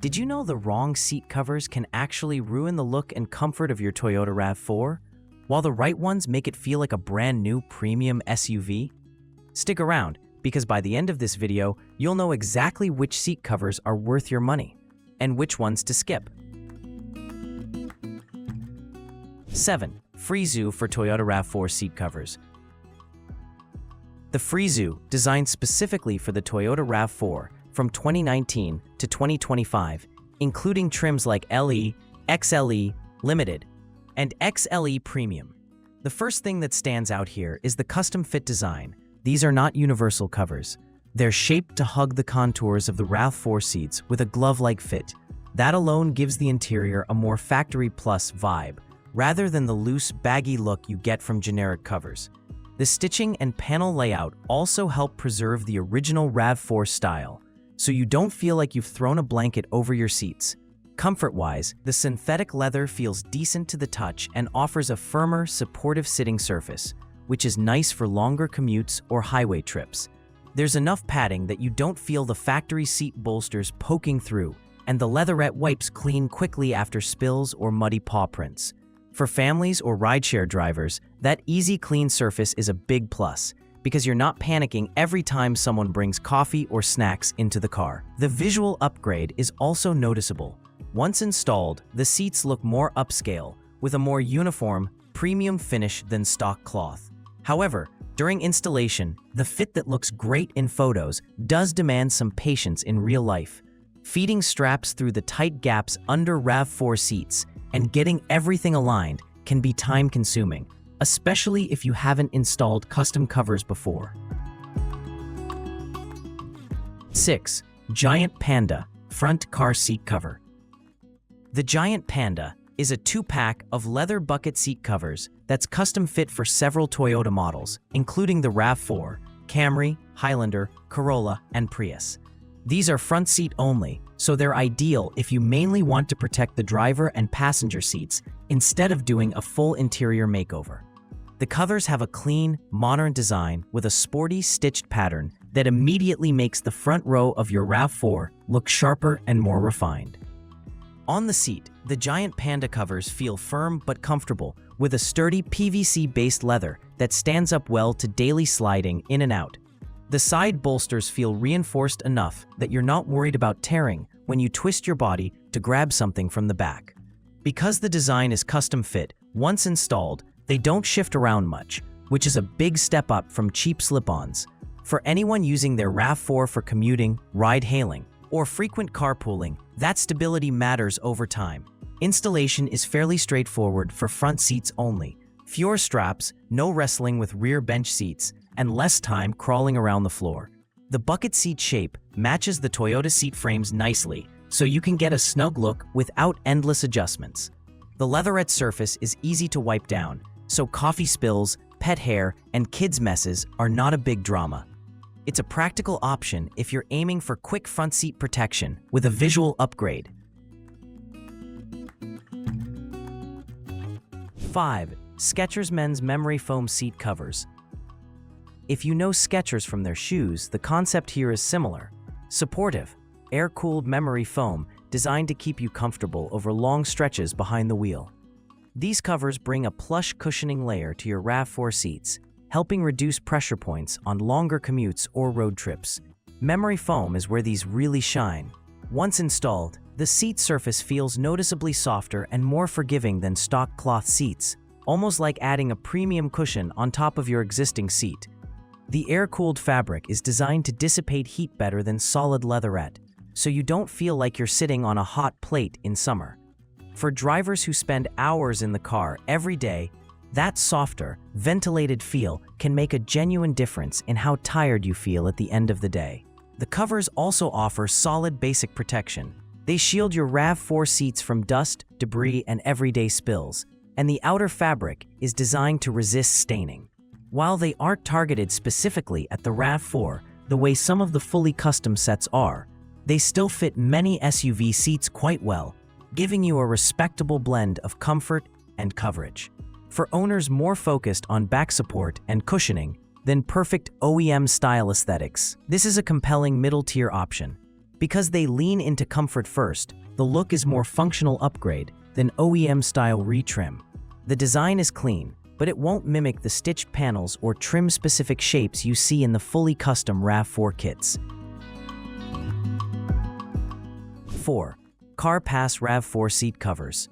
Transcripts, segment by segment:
Did you know the wrong seat covers can actually ruin the look and comfort of your Toyota RAV4, while the right ones make it feel like a brand new premium SUV? Stick around, because by the end of this video, you'll know exactly which seat covers are worth your money, and which ones to skip. 7. FREESOO for Toyota RAV4 seat covers. The FREESOO, designed specifically for the Toyota RAV4, from 2019 to 2025, including trims like LE, XLE, Limited, and XLE Premium. The first thing that stands out here is the custom fit design. These are not universal covers. They're shaped to hug the contours of the RAV4 seats with a glove-like fit. That alone gives the interior a more factory plus vibe, rather than the loose, baggy look you get from generic covers. The stitching and panel layout also help preserve the original RAV4 style, so you don't feel like you've thrown a blanket over your seats. Comfort-wise, the synthetic leather feels decent to the touch and offers a firmer, supportive sitting surface, which is nice for longer commutes or highway trips. There's enough padding that you don't feel the factory seat bolsters poking through, and the leatherette wipes clean quickly after spills or muddy paw prints. For families or rideshare drivers, that easy, clean surface is a big plus, because you're not panicking every time someone brings coffee or snacks into the car. The visual upgrade is also noticeable. Once installed, the seats look more upscale, with a more uniform, premium finish than stock cloth. However, during installation, the fit that looks great in photos does demand some patience in real life. Feeding straps through the tight gaps under RAV4 seats and getting everything aligned can be time-consuming, especially if you haven't installed custom covers before. 6. Giant PANDA Front Car Seat Cover. The Giant PANDA is a 2-pack of leather bucket seat covers that's custom fit for several Toyota models, including the RAV4, Camry, Highlander, Corolla, and Prius. These are front seat only, so they're ideal if you mainly want to protect the driver and passenger seats instead of doing a full interior makeover. The covers have a clean, modern design with a sporty, stitched pattern that immediately makes the front row of your RAV4 look sharper and more refined. On the seat, the Giant PANDA covers feel firm but comfortable, with a sturdy PVC-based leather that stands up well to daily sliding in and out. The side bolsters feel reinforced enough that you're not worried about tearing when you twist your body to grab something from the back. Because the design is custom fit, once installed, they don't shift around much, which is a big step up from cheap slip-ons. For anyone using their RAV4 for commuting, ride-hailing, or frequent carpooling, that stability matters over time. Installation is fairly straightforward for front seats only. Fewer straps, no wrestling with rear bench seats, and less time crawling around the floor. The bucket seat shape matches the Toyota seat frames nicely, so you can get a snug look without endless adjustments. The leatherette surface is easy to wipe down, so coffee spills, pet hair, and kids' messes are not a big drama. It's a practical option if you're aiming for quick front seat protection with a visual upgrade. 5. Skechers Men's Memory Foam Seat Covers. If you know Skechers from their shoes, the concept here is similar. Supportive, air-cooled memory foam designed to keep you comfortable over long stretches behind the wheel. These covers bring a plush cushioning layer to your RAV4 seats, helping reduce pressure points on longer commutes or road trips. Memory foam is where these really shine. Once installed, the seat surface feels noticeably softer and more forgiving than stock cloth seats, almost like adding a premium cushion on top of your existing seat. The air-cooled fabric is designed to dissipate heat better than solid leatherette, so you don't feel like you're sitting on a hot plate in summer. For drivers who spend hours in the car every day, that softer, ventilated feel can make a genuine difference in how tired you feel at the end of the day. The covers also offer solid basic protection. They shield your RAV4 seats from dust, debris, and everyday spills, and the outer fabric is designed to resist staining. While they aren't targeted specifically at the RAV4 the way some of the fully custom sets are, they still fit many SUV seats quite well, giving you a respectable blend of comfort and coverage. For owners more focused on back support and cushioning than perfect OEM-style aesthetics, this is a compelling middle-tier option. Because they lean into comfort first, the look is more functional upgrade than OEM-style retrim. The design is clean, but it won't mimic the stitched panels or trim-specific shapes you see in the fully custom RAV4 kits. 4. Carhartt RAV4 Seat Covers.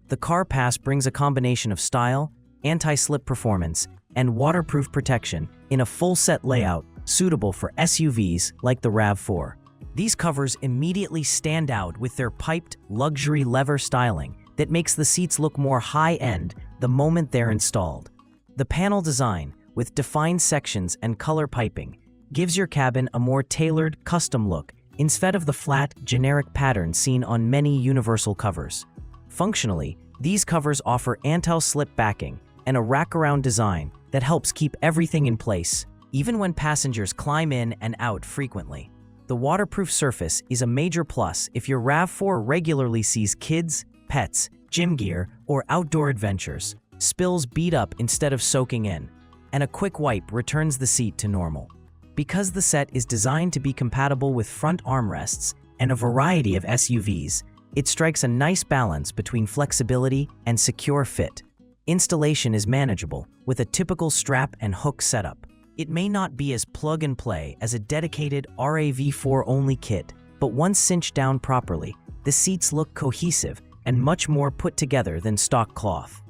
The Carhartt brings a combination of style, anti-slip performance, and waterproof protection in a full-set layout suitable for SUVs like the RAV4. These covers immediately stand out with their piped, luxury leather styling that makes the seats look more high-end the moment they're installed. The panel design, with defined sections and color piping, gives your cabin a more tailored, custom look instead of the flat, generic pattern seen on many universal covers. Functionally, these covers offer anti-slip backing and a wraparound design that helps keep everything in place, even when passengers climb in and out frequently. The waterproof surface is a major plus if your RAV4 regularly sees kids, pets, gym gear, or outdoor adventures. Spills beat up instead of soaking in, and a quick wipe returns the seat to normal. Because the set is designed to be compatible with front armrests and a variety of SUVs, it strikes a nice balance between flexibility and secure fit. Installation is manageable with a typical strap and hook setup. It may not be as plug-and-play as a dedicated RAV4-only kit, but once cinched down properly, the seats look cohesive and much more put together than stock cloth.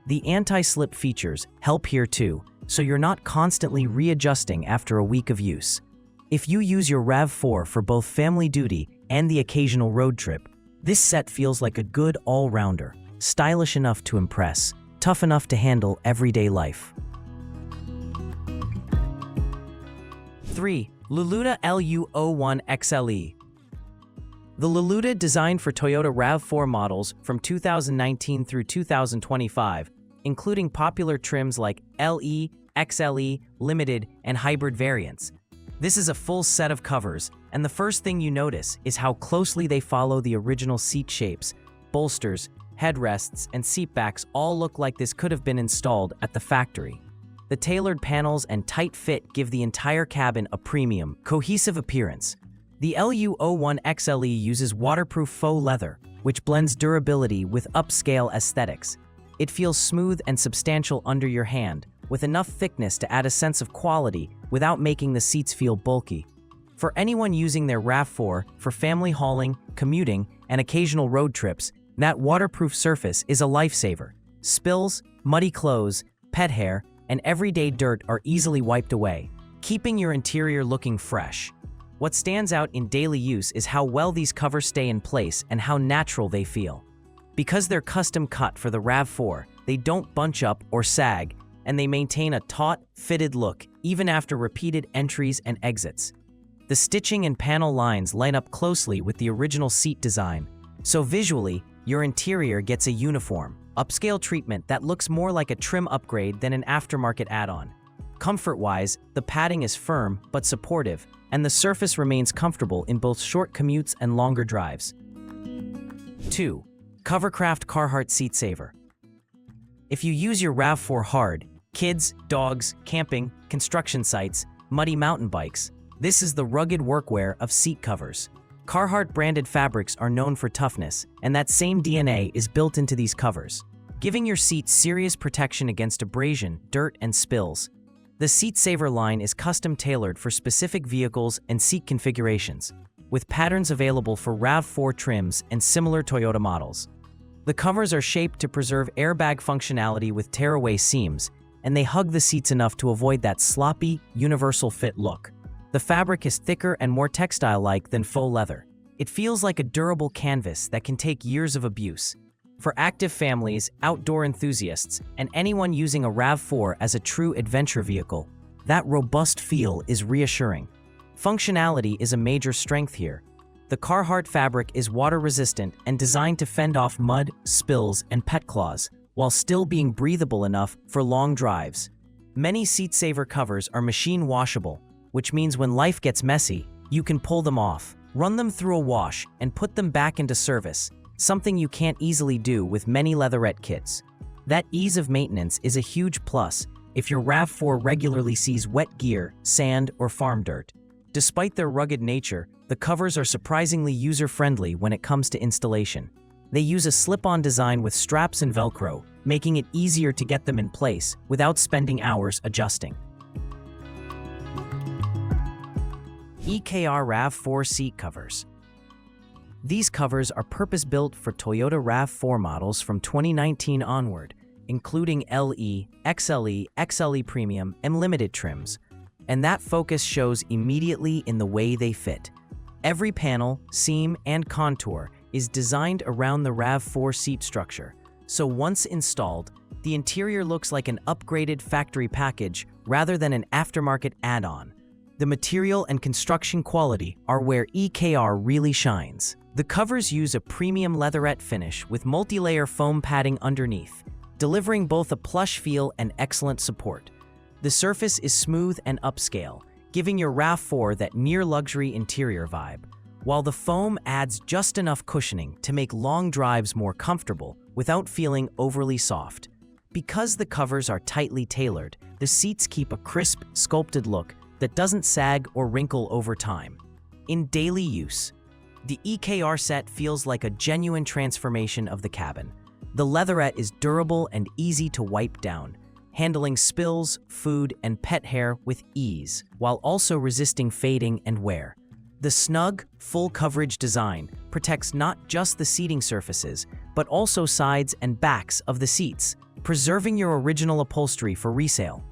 The anti-slip features help here too, so you're not constantly readjusting after a week of use. If you use your RAV4 for both family duty and the occasional road trip, this set feels like a good all-rounder, stylish enough to impress, tough enough to handle everyday life. 3. Luluda LU01-XLE. The Luluda, designed for Toyota RAV4 models from 2019 through 2025, including popular trims like LE, XLE, Limited, and hybrid variants. This is a full set of covers, and the first thing you notice is how closely they follow the original seat shapes. Bolsters, headrests, and seatbacks all look like this could have been installed at the factory. The tailored panels and tight fit give the entire cabin a premium, cohesive appearance. The LU01-XLE uses waterproof faux leather, which blends durability with upscale aesthetics. It feels smooth and substantial under your hand, with enough thickness to add a sense of quality without making the seats feel bulky. For anyone using their RAV4 for family hauling, commuting, and occasional road trips, that waterproof surface is a lifesaver. Spills, muddy clothes, pet hair, and everyday dirt are easily wiped away, keeping your interior looking fresh. What stands out in daily use is how well these covers stay in place and how natural they feel. Because they're custom cut for the RAV4, they don't bunch up or sag, and they maintain a taut, fitted look even after repeated entries and exits. The stitching and panel lines line up closely with the original seat design, so visually, your interior gets a uniform, upscale treatment that looks more like a trim upgrade than an aftermarket add-on. Comfort-wise, the padding is firm but supportive, and the surface remains comfortable in both short commutes and longer drives. 2. Covercraft Carhartt SeatSaver. If you use your RAV4 hard, kids, dogs, camping, construction sites, muddy mountain bikes, this is the rugged workwear of seat covers. Carhartt branded fabrics are known for toughness, and that same DNA is built into these covers, giving your seat serious protection against abrasion, dirt, and spills. The SeatSaver line is custom-tailored for specific vehicles and seat configurations, with patterns available for RAV4 trims and similar Toyota models. The covers are shaped to preserve airbag functionality with tearaway seams, and they hug the seats enough to avoid that sloppy, universal fit look. The fabric is thicker and more textile-like than faux leather. It feels like a durable canvas that can take years of abuse. For active families, outdoor enthusiasts, and anyone using a RAV4 as a true adventure vehicle, that robust feel is reassuring. Functionality is a major strength here. The Carhartt fabric is water-resistant and designed to fend off mud, spills, and pet claws, while still being breathable enough for long drives. Many SeatSaver covers are machine washable, which means when life gets messy, you can pull them off, run them through a wash, and put them back into service, something you can't easily do with many leatherette kits. That ease of maintenance is a huge plus if your RAV4 regularly sees wet gear, sand, or farm dirt. Despite their rugged nature, the covers are surprisingly user-friendly when it comes to installation. They use a slip-on design with straps and Velcro, making it easier to get them in place without spending hours adjusting. EKR RAV4 Seat Covers. These covers are purpose-built for Toyota RAV4 models from 2019 onward, including LE, XLE, XLE Premium, and Limited trims. And that focus shows immediately in the way they fit. Every panel, seam, and contour is designed around the RAV4 seat structure, so once installed, the interior looks like an upgraded factory package rather than an aftermarket add-on. The material and construction quality are where EKR really shines. The covers use a premium leatherette finish with multi-layer foam padding underneath, delivering both a plush feel and excellent support. The surface is smooth and upscale, giving your RAV4 that near-luxury interior vibe, while the foam adds just enough cushioning to make long drives more comfortable without feeling overly soft. Because the covers are tightly tailored, the seats keep a crisp, sculpted look that doesn't sag or wrinkle over time. In daily use, the EKR set feels like a genuine transformation of the cabin. The leatherette is durable and easy to wipe down, handling spills, food, and pet hair with ease, while also resisting fading and wear. The snug, full-coverage design protects not just the seating surfaces, but also sides and backs of the seats, preserving your original upholstery for resale.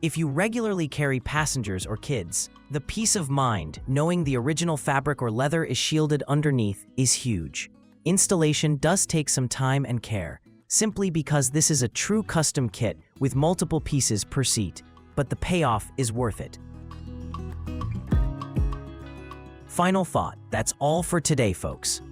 If you regularly carry passengers or kids, the peace of mind knowing the original fabric or leather is shielded underneath is huge. Installation does take some time and care, simply because this is a true custom kit with multiple pieces per seat, but the payoff is worth it. Final thought, that's all for today, folks.